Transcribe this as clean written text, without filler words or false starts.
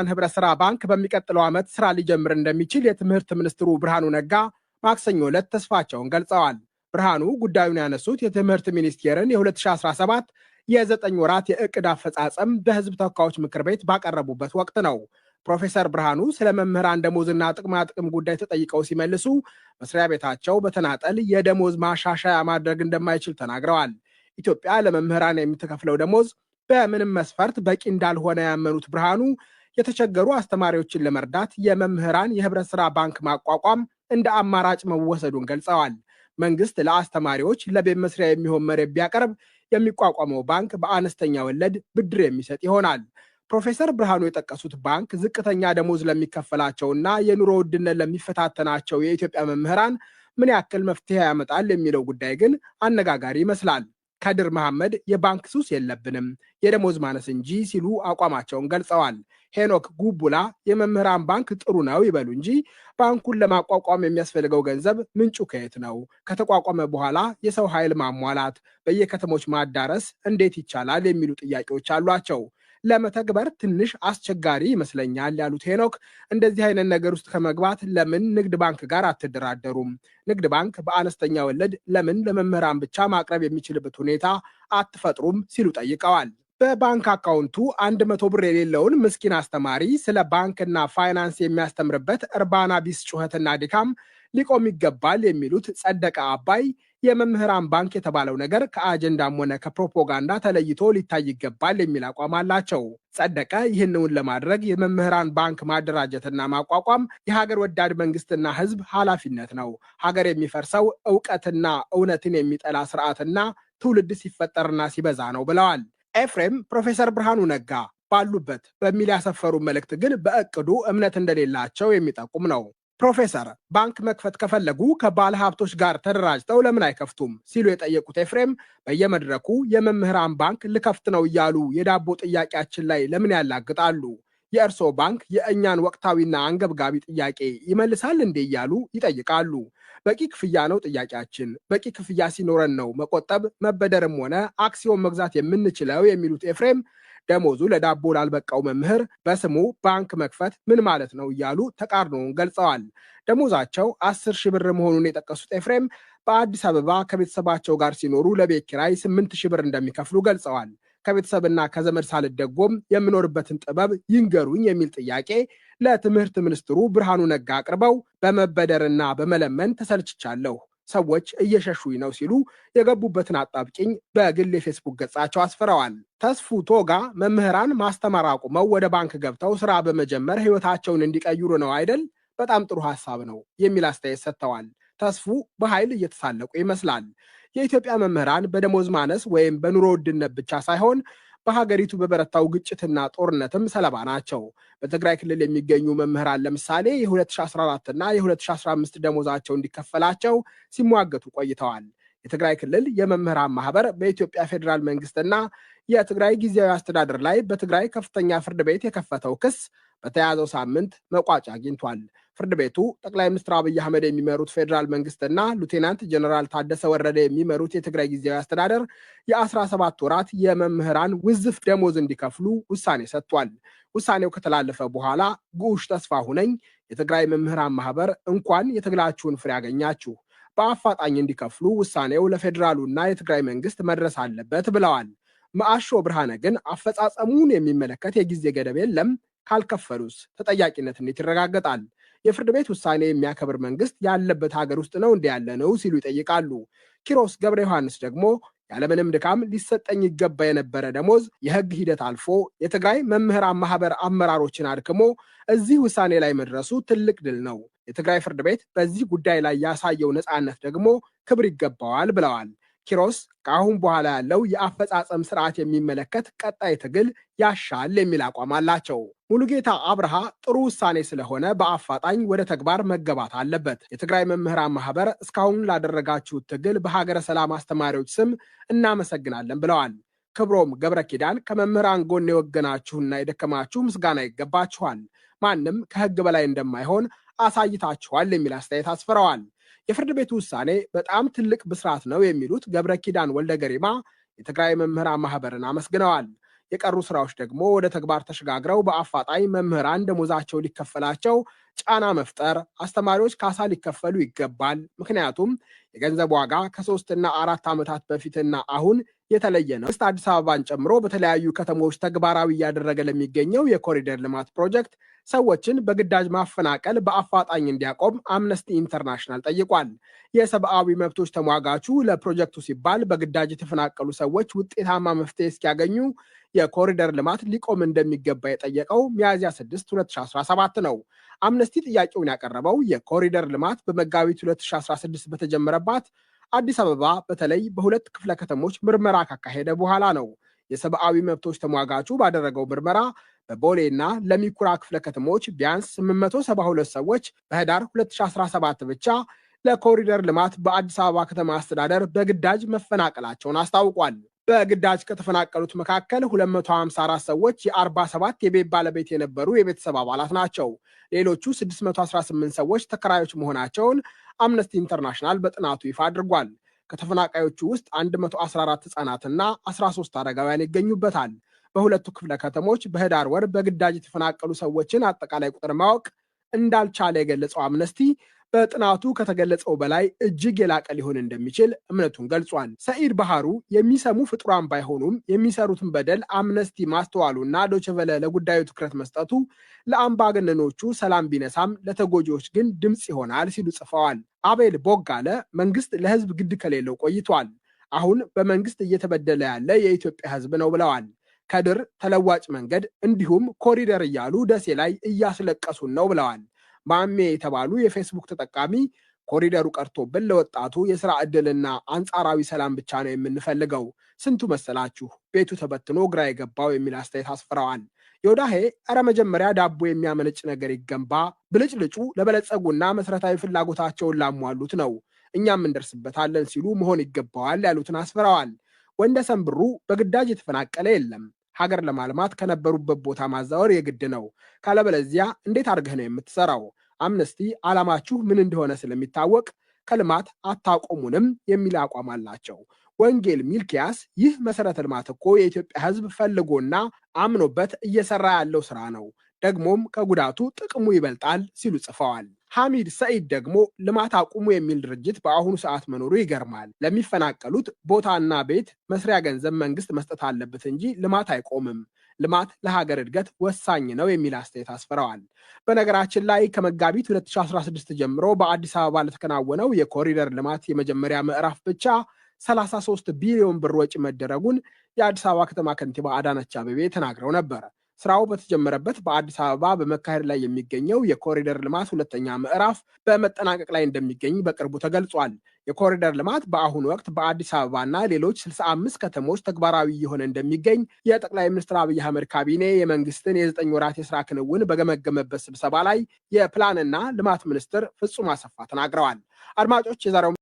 ህብረት ሥራ ባንክ በሚቀጥለው ዓመት ስራ ሊጀምር እንደሚችል የትምህርት ሚኒስትሩ ብርሃኑ ነጋ ማክሰኞ ዕለት ተስፋቸውን ገልጸዋል። ብርሃኑ ጉዳዩን ያነሱት የትምህርት ሚኒስቴርን የ2017 የ9 ወራት የእቅድ አፈጻጸም በህዝብ ተወካዮች ምክር ቤት ባቀረቡበት ወቅት ነው። ፕሮፌሰር ብርሃኑ ስለ መምህራን ደሞዝና ጥቅማ ጥቅም ጉዳይ ተጠይቀው ሲመልሱ መስሪያ ቤታቸው በተናጠል የደሞዝ ማሻሻያ ማድረግ እንደማይችል ተናግረዋል። ኢትዮጵያ ለመምህራን የምትከፍለው ደሞዝ በምንም መስፈርት በቂ እንዳልሆነ ያመኑት ብርሃኑ የተቸገሩ አስተማሪዎችን ለመርዳት የመምህራን የህብረት ሥራ ባንክ ማቋቋም እንደ አማራጭ መወሰዱን ገልጸዋል። መንግስት ለአስተማሪዎች ለቤት መስሪያ የሚሆን መሬት ቢያቀርብ የሚቋቋመው ባንክ በአነስተኛ ወለድ ብድር የሚሰጥ ይሆናል። ፕሮፌሰር ብርሃኑ የጠቀሱት ባንክ ዝቅተኛ ደሞዝ ለሚከፈላቸውና የኑሮ ውድነት ለሚፈታተናቸው የኢትዮጵያ መምህራን ምን ያክል መፍትሄ ያመጣል የሚለው ጉዳይ ግን አነጋጋሪ ይመስላል። ከድር መሐመድ የባንክ ሱስ የለብንም የደሞዝ ማነስ እንጂ ሲሉ አቋማቸውን ገልጸዋል። ሄኖክ ጉቡላ የመምህራን ባንክ ጥሩ ነው ይበሉ እንጂ ባንኩን ለማቋቋም የሚያስፈልገው ገንዘብ ምንጩ ከየት ነው? ከተቋቋመ በኋላ የሰው ኃይል ማሟላት፣ በየከተሞች ማዳረስ እንዴት ይቻላል? የሚሉ ጥያቄዎች አሏቸው። ለመተግበር ትንሽ አስቸጋሪ ይመስለኛል ያሉት ሄኖክ እንደዚህ አይነት ነገር ውስጥ ከመግባት ለምን ንግድ ባንክ ጋር አትደራደሩም? ንግድ ባንክ በአነስተኛ ወለድ ለምን ለመምህራን ብቻ ማቅረብ የሚችልበት ሁኔታ አትፈጥሩም? ሲሉ ጠይቀዋል። በባንክ አካውንቱ 100 ብር የሌለውን ምስኪን አስተማሪ ስለ ባንክና ፋይናንስ የሚያስተምርበት እርባና ቢስ ጩኸትና ድካም ሊቆም ይገባል የሚሉት ጸደቀ አባይ የመምህራን ባንክ የተባለው ነገር ከአጀንዳም ሆነ ከፕሮፓጋንዳ ተለይቶ ሊታይ ይገባል የሚል አቋም አላቸው። ጸደቀ ይህንን ለማድረግ የመምህራን ባንክ ማደራጀትና ማቋቋም የሀገር ወዳድ መንግስትና ህዝብ ኃላፊነት ነው። ሀገር የሚፈርሰው እውቀትና እውነትን የሚጠላ ስርዓትና ትውልድ ሲፈጠርና ሲበዛ ነው ብለዋል። ኤፍሬም ፕሮፌሰር ብርሃኑ ነጋ ባሉበት በሚል ያሰፈሩ መልእክት ግን በእቅዱ እምነት እንደሌላቸው የሚጠቁም ነው። ፕሮፌሰር ባንክ መክፈት ከፈለጉ ከባለ ሀብቶች ጋር ተደራጅተው ለምን አይከፍቱም ሲሉ የጠየቁት ኤፍሬም በየመድረኩ የመምህራን ባንክ ልከፍት ነው እያሉ የዳቦ ጥያቄያችን ላይ ለምን ያላግጣሉ? የእርስዎ ባንክ የእኛን ወቅታዊና አንገብጋቢ ጥያቄ ይመልሳል እንዴ እያሉ ይጠይቃሉ። በቂ ክፍያ ነው ጥያቄያችን። በቂ ክፍያ ሲኖረን ነው መቆጠብ መበደርም ሆነ አክሲዮን መግዛት የምንችለው የሚሉት ኤፍሬም ደሞዙ ለዳቦ ላልበቃው መምህር በስሙ ባንክ መክፈት ምን ማለት ነው እያሉ ተቃርኖውን ገልጸዋል። ደሞዛቸው 10 ሺህ ብር መሆኑን የጠቀሱት ኤፍሬም በአዲስ አበባ ከቤተሰባቸው ጋር ሲኖሩ ለቤት ኪራይ 8 ሺህ ብር እንደሚከፍሉ ገልጸዋል። ከቤተሰብና ከዘመድ ሳልደጎም የምኖርበትን ጥበብ ይንገሩኝ የሚል ጥያቄ ለትምህርት ሚኒስትሩ ብርሃኑ ነጋ አቅርበው በመበደርና በመለመን ተሰልችቻለሁ፣ ሰዎች እየሸሹኝ ነው ሲሉ የገቡበትን አጣብቂኝ በግል የፌስቡክ ገጻቸው አስፍረዋል። ተስፉ ቶጋ መምህራን ማስተማር አቁመው ወደ ባንክ ገብተው ስራ በመጀመር ህይወታቸውን እንዲቀይሩ ነው አይደል? በጣም ጥሩ ሐሳብ ነው የሚል አስተያየት ሰጥተዋል። ተስፉ በኃይል እየተሳለቁ ይመስላል። የኢትዮጵያ መምህራን በደሞዝ ማነስ ወይም በኑሮ ውድነት ብቻ ሳይሆን በሀገሪቱ በበረታው ግጭትና ጦርነትም ሰለባ ናቸው። በትግራይ ክልል የሚገኙ መምህራን ለምሳሌ የ2014 እና የ2015 ደሞዛቸው እንዲከፈላቸው ሲሟገቱ ቆይተዋል። የትግራይ ክልል የመምህራን ማህበር በኢትዮጵያ ፌዴራል መንግስትና የትግራይ ጊዜያዊ አስተዳደር ላይ በትግራይ ከፍተኛ ፍርድ ቤት የከፈተው ክስ በተያዘው ሳምንት መቋጫ አግኝቷል። ፍርድ ቤቱ ጠቅላይ ሚኒስትር አብይ አህመድ የሚመሩት ፌዴራል መንግስትና ሉቴናንት ጀነራል ታደሰ ወረደ የሚመሩት የትግራይ ጊዜያዊ አስተዳደር የ17 ወራት የመምህራን ውዝፍ ደሞዝ እንዲከፍሉ ውሳኔ ሰጥቷል። ውሳኔው ከተላለፈ በኋላ ጉሽ ተስፋ ሁነኝ የትግራይ መምህራን ማህበር እንኳን የትግላችሁን ፍሬ ያገኛችሁ፣ በአፋጣኝ እንዲከፍሉ ውሳኔው ለፌዴራሉና የትግራይ መንግስት መድረስ አለበት ብለዋል። መአሾ ብርሃነ ግን አፈጻጸሙን የሚመለከት የጊዜ ገደብ የለም፣ ካልከፈሉስ ተጠያቂነት እንዴት ይረጋገጣል? የፍርድ ቤት ውሳኔ የሚያከብር መንግስት ያለበት ሀገር ውስጥ ነው እንዲ ያለ ነው ሲሉ ይጠይቃሉ። ኪሮስ ገብረ ዮሐንስ ደግሞ ያለምንም ድካም ሊሰጠኝ ይገባ የነበረ ደሞዝ የህግ ሂደት አልፎ የትግራይ መምህራን ማህበር አመራሮችን አድክሞ እዚህ ውሳኔ ላይ መድረሱ ትልቅ ድል ነው። የትግራይ ፍርድ ቤት በዚህ ጉዳይ ላይ ያሳየው ነፃነት ደግሞ ክብር ይገባዋል ብለዋል። ኪሮስ ከአሁን በኋላ ያለው የአፈጻጸም ስርዓት የሚመለከት ቀጣይ ትግል ያሻል የሚል አቋም አላቸው። ሙሉጌታ አብርሃ ጥሩ ውሳኔ ስለሆነ በአፋጣኝ ወደ ተግባር መገባት አለበት። የትግራይ መምህራን ማህበር እስካሁን ላደረጋችሁት ትግል በሀገረ ሰላም አስተማሪዎች ስም እናመሰግናለን ብለዋል። ክብሮም ገብረ ኪዳን ከመምህራን ጎን የወገናችሁና የደከማችሁ ምስጋና ይገባችኋል። ማንም ከህግ በላይ እንደማይሆን አሳይታችኋል የሚል አስተያየት አስፍረዋል። የፍርድ ቤቱ ውሳኔ በጣም ትልቅ ብስራት ነው የሚሉት ገብረ ኪዳን ወልደ ገሪማ የትግራይ መምህራን ማህበርን አመስግነዋል። የቀሩ ስራዎች ደግሞ ወደ ተግባር ተሸጋግረው በአፋጣኝ መምህራን ደሞዛቸው ሊከፈላቸው ጫና መፍጠር፣ አስተማሪዎች ካሳ ሊከፈሉ ይገባል። ምክንያቱም የገንዘብ ዋጋ ከ3 እና 4 ዓመታት በፊትና አሁን የተለየ ነው። አዲስ አበባን ጨምሮ በተለያዩ ከተሞች ተግባራዊ እያደረገ ለሚገኘው የኮሪደር ልማት ፕሮጀክት ሰዎችን በግዳጅ ማፈናቀል በአፋጣኝ እንዲያቆም አምነስቲ ኢንተርናሽናል ጠይቋል። የሰብአዊ መብቶች ተሟጋቹ ለፕሮጀክቱ ሲባል በግዳጅ የተፈናቀሉ ሰዎች ውጤታማ መፍትሄ እስኪያገኙ የኮሪደር ልማት ሊቆም እንደሚገባ የጠየቀው ሚያዝያ 6 2017 ነው። አምነስቲ ጥያቄውን ያቀረበው የኮሪደር ልማት በመጋቢት 2016 በተጀመረባት አዲስ አበባ በተለይ በሁለት ክፍለ ከተሞች ምርመራ ካካሄደ በኋላ ነው። የሰብአዊ መብቶች ተሟጋቹ ባደረገው ምርመራ በቦሌና ለሚኩራ ክፍለ ከተሞች ቢያንስ 872 ሰዎች በህዳር 2017 ብቻ ለኮሪደር ልማት በአዲስ አበባ ከተማ አስተዳደር በግዳጅ መፈናቀላቸውን አስታውቋል። በግዳጅ ከተፈናቀሉት መካከል 254 ሰዎች የ47 የቤት ባለቤት የነበሩ የቤተሰብ አባላት ናቸው። ሌሎቹ 618 ሰዎች ተከራዮች መሆናቸውን አምነስቲ ኢንተርናሽናል በጥናቱ ይፋ አድርጓል። ከተፈናቃዮቹ ውስጥ 114 ህጻናትና 13 አረጋውያን ይገኙበታል። በሁለቱ ክፍለ ከተሞች በህዳር ወር በግዳጅ የተፈናቀሉ ሰዎችን አጠቃላይ ቁጥር ማወቅ እንዳልቻለ የገለጸው አምነስቲ በጥናቱ ከተገለጸው በላይ እጅግ የላቀ ሊሆን እንደሚችል እምነቱን ገልጿል። ሰኢድ ባህሩ የሚሰሙ ፍጡራን ባይሆኑም የሚሰሩትን በደል አምነስቲ ማስተዋሉና ዶይቼ ቬለ ለጉዳዩ ትኩረት መስጠቱ ለአምባገነኖቹ ሰላም ቢነሳም ለተጎጂዎች ግን ድምፅ ይሆናል ሲሉ ጽፈዋል። አቤል ቦጋለ መንግስት ለህዝብ ግድ ከሌለው ቆይቷል። አሁን በመንግስት እየተበደለ ያለ የኢትዮጵያ ህዝብ ነው ብለዋል። ከድር ተለዋጭ መንገድ እንዲሁም ኮሪደር እያሉ ደሴ ላይ እያስለቀሱን ነው ብለዋል። ማሜ የተባሉ የፌስቡክ ተጠቃሚ ኮሪደሩ ቀርቶብን ለወጣቱ የስራ ዕድልና አንጻራዊ ሰላም ብቻ ነው የምንፈልገው፣ ስንቱ መሰላችሁ ቤቱ ተበትኖ ግራ የገባው የሚል አስተያየት አስፍረዋል። ዮዳሄ እረ መጀመሪያ ዳቦ የሚያመነጭ ነገር ይገንባ፣ ብልጭልጩ ለበለጸጉና መሰረታዊ ፍላጎታቸውን ላሟሉት ነው፣ እኛም እንደርስበታለን ሲሉ መሆን ይገባዋል ያሉትን አስፍረዋል። ወንደሰን ብሩ በግዳጅ የተፈናቀለ የለም፣ ሀገር ለማልማት ከነበሩበት ቦታ ማዛወር የግድ ነው፣ ካለበለዚያ እንዴት አድርገህ ነው የምትሰራው? አምነስቲ ዓላማችሁ ምን እንደሆነ ስለሚታወቅ ከልማት አታቆሙንም የሚል አቋም አላቸው። ወንጌል ሚልኪያስ ይህ መሰረተ ልማት እኮ የኢትዮጵያ ሕዝብ ፈልጎና አምኖበት እየሰራ ያለው ስራ ነው፣ ደግሞም ከጉዳቱ ጥቅሙ ይበልጣል ሲሉ ጽፈዋል። ሐሚድ ሰኢድ ደግሞ ልማት አቁሙ የሚል ድርጅት በአሁኑ ሰዓት መኖሩ ይገርማል። ለሚፈናቀሉት ቦታና ቤት መስሪያ ገንዘብ መንግስት መስጠት አለበት እንጂ ልማት አይቆምም። ልማት ለሀገር እድገት ወሳኝ ነው የሚል አስተያየት አስፍረዋል። በነገራችን ላይ ከመጋቢት 2016 ጀምሮ በአዲስ አበባ ለተከናወነው የኮሪደር ልማት የመጀመሪያ ምዕራፍ ብቻ 33 ቢሊዮን ብር ወጪ መደረጉን የአዲስ አበባ ከተማ ከንቲባ አዳነች አቤቤ ተናግረው ነበር። ስራው በተጀመረበት በአዲስ አበባ በመካሄድ ላይ የሚገኘው የኮሪደር ልማት ሁለተኛ ምዕራፍ በመጠናቀቅ ላይ እንደሚገኝ በቅርቡ ተገልጿል። የኮሪደር ልማት በአሁኑ ወቅት በአዲስ አበባና ሌሎች 65 ከተሞች ተግባራዊ እየሆነ እንደሚገኝ የጠቅላይ ሚኒስትር አብይ አህመድ ካቢኔ የመንግስትን የ9 ወራት የስራ ክንውን በገመገመበት ስብሰባ ላይ የፕላንና ልማት ሚኒስትር ፍጹም አሰፋ ተናግረዋል። አድማጮች የዛሬው